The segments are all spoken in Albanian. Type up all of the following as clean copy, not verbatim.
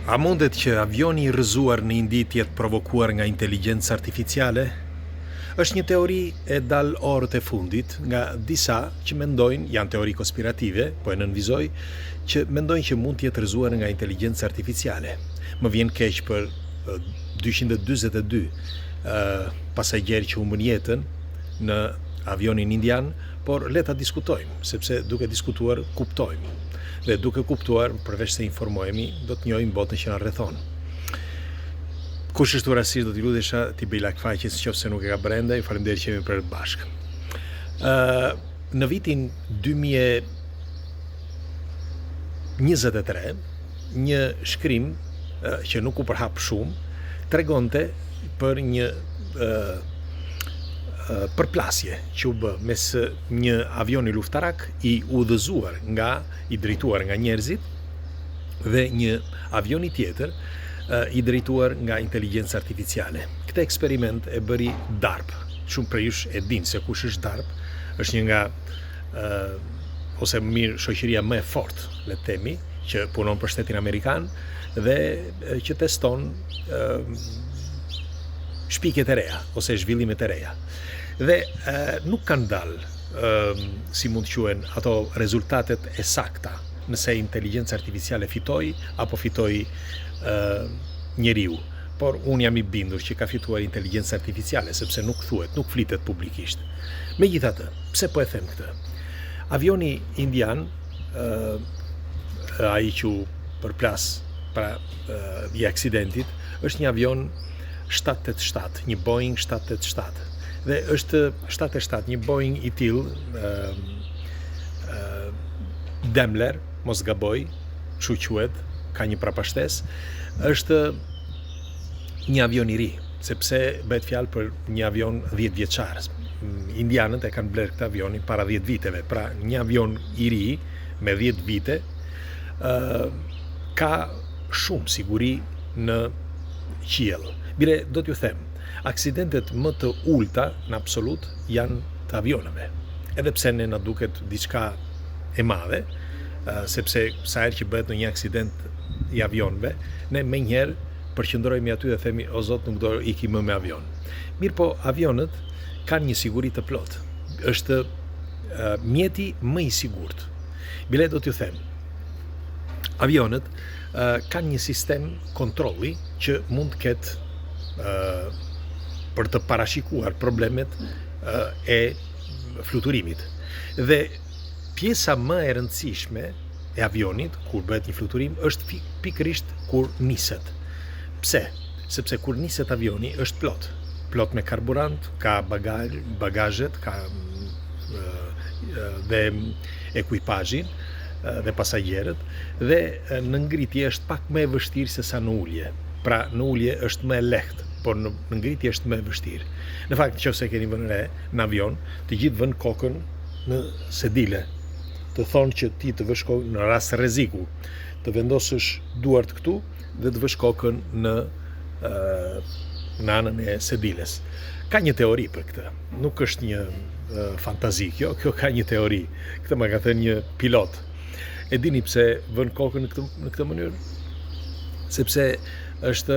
A mundet që avioni i rrëzuar në Indi të jetë provokuar nga inteligjencë artificiale? Është një teori e dal orët e fundit nga disa që mendojnë, janë teori konspirative, po e nënvizoj, që mendojnë që mund të jetë rrëzuar nga inteligjencë artificiale. Më vjen keq për 242 pasagjerë që humbën jetën në avionin indian, por le ta diskutojmë, sepse duke diskutuar kuptojmë. Dhe duke kuptuar, përveç se informohemi, do të njohim botën që na rrethon. Kush është rastisht do t'i lutesha t'i bëj lakfaqes nëse nuk e ka brenda, ju falenderoj që jemi për bashkë. Në vitin 2023, një shkrim që nuk u përhap shumë tregonte për një përplasje që u bë mes një avioni luftarak i udhëzuar i drejtuar nga njerëzit dhe një avioni tjetër i drejtuar nga inteligjencë artificiale. Këtë eksperiment e bëri DARP. Shumë prej jush e dinë se kush është DARP. Është një nga ose më mirë shoqëria më e fortë, le të themi, që punon për shtetin amerikan dhe që teston shpikjet e reja ose zhvillimet e reja. Dhe nuk kanë dalë si mund të quhen ato rezultatet e sakta nëse inteligjenca artificiale fitoi apo fitoi njeriu. Por unë jam i bindur që ka fituar inteligjenca artificiale sepse nuk thuhet, nuk flitet publikisht. Megjithatë, pse po e them këtë? Avioni indian, ai që u përplas para i aksidentit, është një avion 787, një Boeing 787. Dhe është 787, një Boeing i tillë Daimler, mos gaboj, kështu quhet, ka një prapashtesë, është një avion i ri, sepse bëhet fjalë për një avion 10 vjeçar. Indianët e kanë blerë këtë avionin para 10 viteve, pra një avion i ri me 10 vite ka shumë siguri në qiell. Bile, do t'ju them, aksidentet më të ulta në absolut janë të avionëve. Edhe pse ne na duket diçka e madhe, sepse sa herë që bëhet në një aksident i avionëve, ne menjëherë përqendrohemi aty dhe themi o zot nuk do ikim më me avion. Mirë po, avionët kanë një siguri të plotë. Është mjeti më i sigurt. Bile, do t'ju them, avionët kanë një sistem kontrolli që mund të ketë për të parashikuar problemet e fluturimit. Dhe pjesa më e rëndësishme e avionit, kur bëhet një fluturim, është pikërisht kur niset. Pse? Sepse kur niset avioni është plot me karburant, ka bagazhet, ka dhe ekuipazhin dhe pasagjerët, dhe në ngritje është pak më e vështirë se sa në ulje. Pra në ulje është më e lehtë, por në ngritje është më e vështirë. Në fakt, nëse keni vënë re në avion, të gjithë vënë kokën në sedile. Të thonë që ti të vësh kokën në rast rreziku, të vendosësh duart këtu dhe të vësh kokën në anën e sediles. Ka një teori për këtë. Nuk është një fantazi kjo ka një teori. Këtë më ka thënë një pilot. E dini pse vën kokën në këtë mënyrë? Sepse është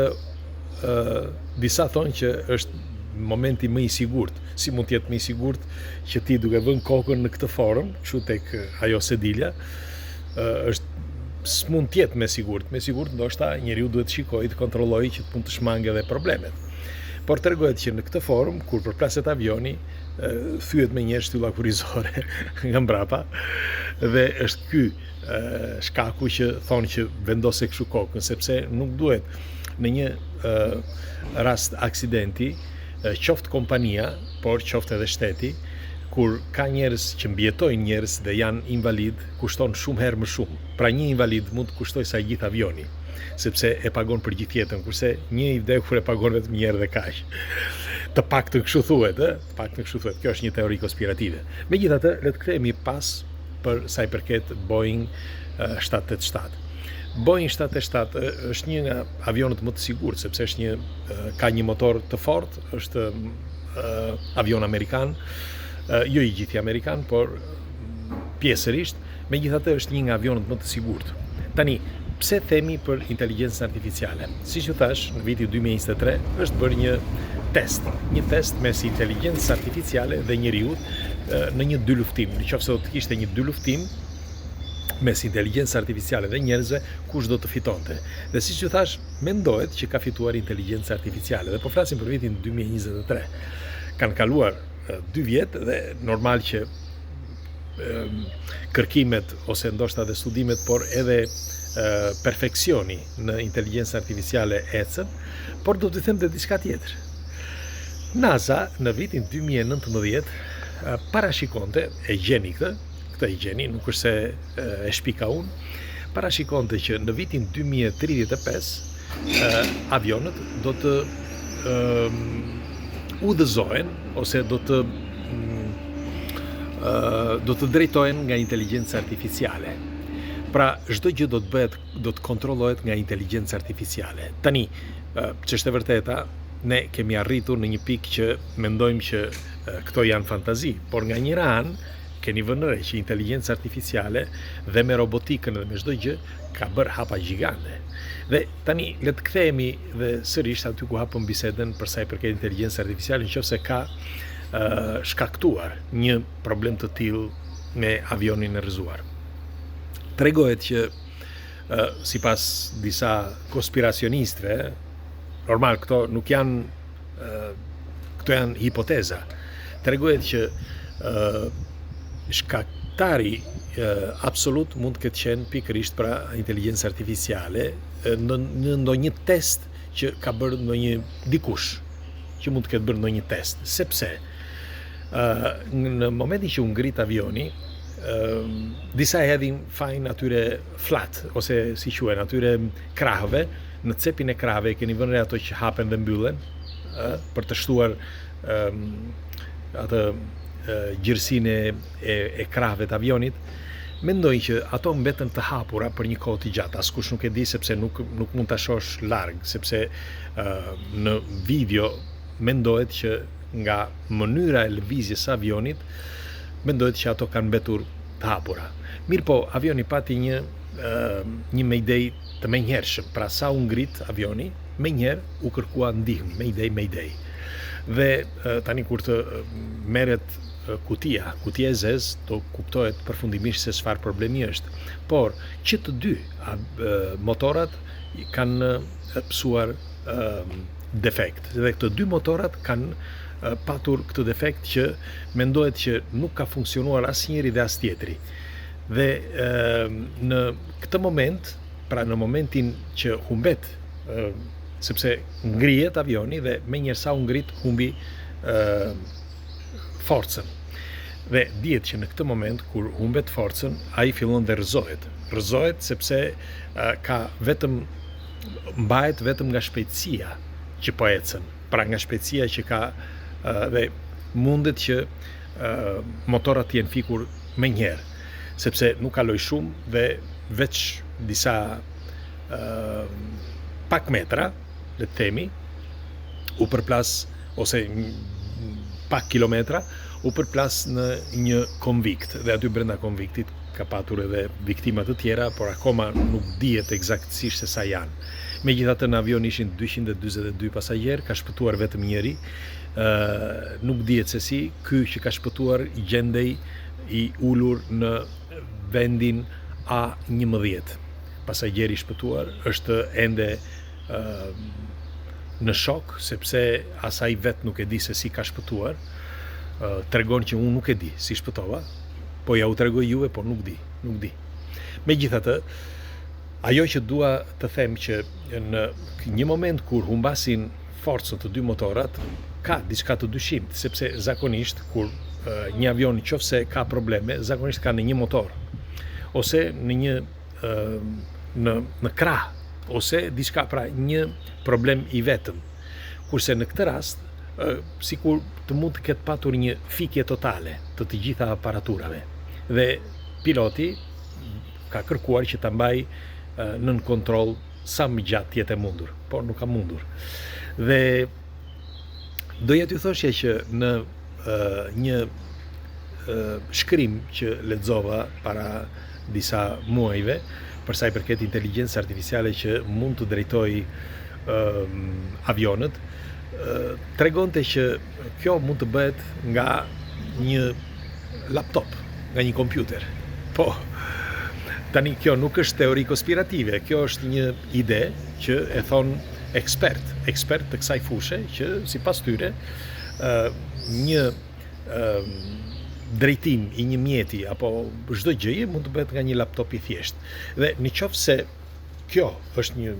disa thonë që është momenti më i sigurt. Si mund të jetë më i sigurt që ti duke vënë kokën në këtë formë, kështu tek ajo sedilja, s'mund të jetë më sigurt. Më sigurt ndoshta njeriu duhet të shikojë, të kontrollojë që të mund të shmangë edhe problemet. Por tregohet që në këtë formë, kur përplaset avioni, thyet me një shtylla kurrizore nga mbrapa dhe është ky shkaku që thonë që vendose kështu kokën, sepse nuk duhet në një rast aksidenti, qoftë kompania, por qoftë edhe shteti, kur ka njerëz që mbjetojnë njerëz dhe janë invalid, kushton shumë herë më shumë. Pra një invalid mund të kushtoj sa gjithë avioni, sepse e pagon për gjithë jetën, kurse një i vdekur e pagon vetëm një herë dhe kaq. Të paktën kështu thuhet, të paktën kështu thuhet. Kjo është një teori konspirative. Megjithatë, le të kthehemi pas për sa i përket Boeing 787. Boeing 787 është një nga avionët më të sigurt, sepse ka një motor të fortë, është avion amerikan, jo i gjithë amerikan, por pjesërisht, megjithatë është një nga avionët më të sigurt. Tani, pse themi për inteligjencën artificiale? Siç ju thash, në vitin 2023 është bërë një test mes inteligjencës artificiale dhe njeriut në një dy luftim. Nëse do të kishte një dy luftim mes inteligjencës artificiale dhe njerëzve, kush do të fitonte? Dhe siç ju thash, mendohet që ka fituar inteligjenca artificiale. Dhe po flasim për vitin 2023. Kanë kaluar 2 vjet dhe normal që kërkimet ose ndoshta dhe studimet, por edhe perfeksioni në inteligjencën artificiale ecën, por do të them dhe diçka tjetër. NASA në vitin 2019 parashikonte, e gjeni këtë e gjeni, nuk është se e shpika unë, parashikonte që në vitin 2035 avionët do të udhëzohen ose do të drejtohen nga inteligjenca artificiale. Pra, çdo gjë do të kontrollohet nga inteligjenca artificiale. Tani, ç'është e vërteta, ne kemi arritur në një pikë që mendojmë që këto janë fantazi, por nga njëra anë keni vënë re që inteligjenca artificiale dhe me robotikën dhe me çdo gjë ka bërë hapa gjigante. Dhe tani le të kthehemi dhe sërish aty ku hapëm bisedën për sa i përket inteligjencës artificiale, nëse ka shkaktuar një problem të tillë me avionin e rrëzuar. Tregohet që sipas disa konspiracionistëve, normal këto nuk janë këto janë hipoteza. Tregohet që shkaktari absolut mund të ketë qenë pikërisht pra inteligjencë artificiale në ndonjë test që ka bërë ndonjë dikush që mund të ketë bërë ndonjë test, sepse në momentin që u ngrit avioni, disa hedhin fajin atyre flat ose si quhen atyre krahëve, në cepin e krahëve keni vënë re ato që hapen dhe mbyllen për të shtuar atë gjërsinë e krahëve të avionit. Mendoj që ato mbetën të hapura për një kohë të gjatë. Askush nuk e di sepse nuk mund ta shohësh larg, sepse në video mendohet që nga mënyra e lëvizjes së avionit mendohet që ato kanë mbetur të hapura. Mirpo avioni pati një mayday të menjëhershëm. Pra sa u ngrit avioni, menjëherë u kërkua ndihmë, mayday. Dhe tani kur të merret kutia e zezë, do kuptohet përfundimisht se çfarë problemi është. Por që të dy motorat kanë pësuar defekt. Dhe këto dy motorat kanë patur këtë defekt që mendohet që nuk ka funksionuar asnjëri dhe as tjetri. Dhe në këtë moment, pra në momentin që humbet, sepse ngrihet avioni dhe menjëherë sa u ngrit humbi forcën. Dhe dihet që në këtë moment kur humbet forcën, ai fillon dhe rrëzohet. Rrëzohet sepse mbahet vetëm nga shpejtësia që po ecën. Pra nga shpejtësia që ka dhe mundet që motorat të jenë fikur menjëherë, sepse nuk kaloi shumë dhe veç disa pak metra, le të themi, u përplas ose pak kilometra, u përplas në një konvikt dhe aty brenda konviktit ka patur edhe viktima të tjera, por akoma nuk dihet eksaktësisht se sa janë. Megjithatë në avion ishin 242 pasagjerë, ka shpëtuar vetëm njëri. Nuk dihet se si, ky që ka shpëtuar gjendej i ulur në vendin A11. Pasagjeri i shpëtuar është ende në shok, sepse asaj vet nuk e di se si ka shpëtuar. Tregon që unë nuk e di si shpëtova, po ja u tregoj juve, por nuk di. Megjithatë, ajo që dua të them që në një moment kur humbasin forcën të dy motorat, ka diçka të dyshimt, sepse zakonisht kur një avion nëse ka probleme, zakonisht ka në një motor, ose në krah, ose diçka, pra një problem i vetëm. Kurse në këtë rast, sikur të mund të ketë patur një fikje totale të gjitha aparaturave. Dhe piloti ka kërkuar që ta mbaj nën kontroll sa më gjatë jetë e mundur, por nuk ka mundur. Dhe doja t'ju thoshja që në një shkrim që lexova para disa muajve, për sa i përket inteligjencës artificiale që mund të drejtojë avionët, tregonte që kjo mund të bëhet nga një laptop, nga një kompjuter. Po, tani kjo nuk është teori konspirative, kjo është një ide që e thon ekspert të kësaj fushë, që sipas tyre një drejtim i një mjeti apo çdo gjëje mund të bëhet nga një laptop i thjeshtë. Dhe nëse kjo është një,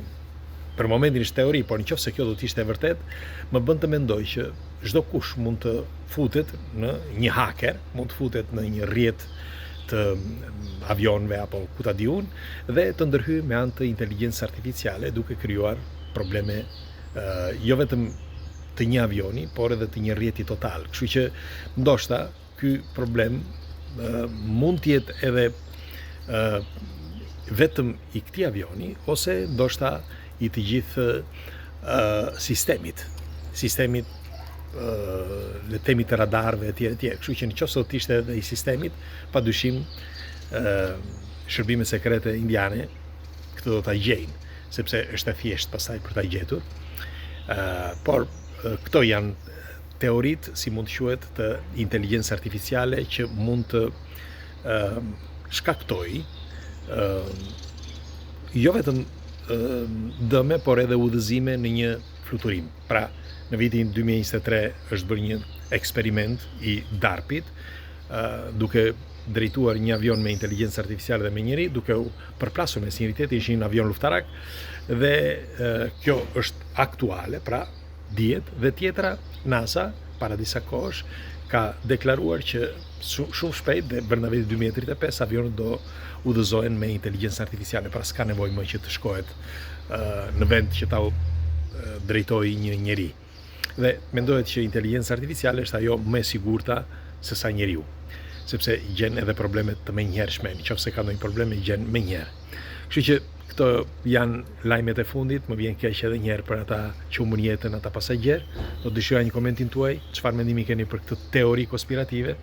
për momentin është teori, por nëse kjo do të ishte e vërtet, më bën të mendoj që çdo kush mund të futet në një haker, mund të futet në një rrjet të avionëve apo ku ta di unë, dhe të ndërhyjë me anë të inteligjencës artificiale duke krijuar probleme jo vetëm të një avioni, por edhe të një rrjeti total. Kështu që ndoshta ky problem mund të jetë edhe vetëm i këtij avioni, ose ndoshta i të gjithë sistemit le temi të radarëve etj. Kështu që nëse do të ishte edhe i sistemit, padyshim shërbimet sekrete indiane këtë do ta gjejnë, sepse është e thjeshtë pastaj për ta gjetur. Por këto janë teoritë, si mund të quhet, të inteligjencës artificiale që mund të shkaktojë jo vetëm dëme, por edhe udhëzime në një fluturim. Pra, në vitin 2023 është bërë një eksperiment i DARPit, duke drejtuar një avion me inteligjencë artificiale dhe me njeri, duke u përplasur me sinjeriteti, ishin një avion luftarak, dhe kjo është aktuale, pra dihet, dhe tjetra, NASA, para disa kohësh, ka deklaruar që shumë shpejt dhe brenda vitit 2035 avionët do udhëzohen me inteligjencë artificiale, pra s'ka nevojë më që të shkohet në vend që ta drejtojë një njeri. Dhe mendohet që inteligjenca artificiale është ajo më e sigurta se sa njeriu, sepse gjen edhe problemet të menjëhershme, nëse ka ndonjë problem i gjen menjëherë. Kështu që këto janë lajmet e fundit, më vjen keq edhe një herë për ata që humbën jetën, ata pasagjerë. Do dëshiroj një komentin tuaj, çfarë mendimi keni për këtë teori konspirative,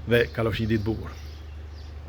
dhe kalofshi ditë bukur.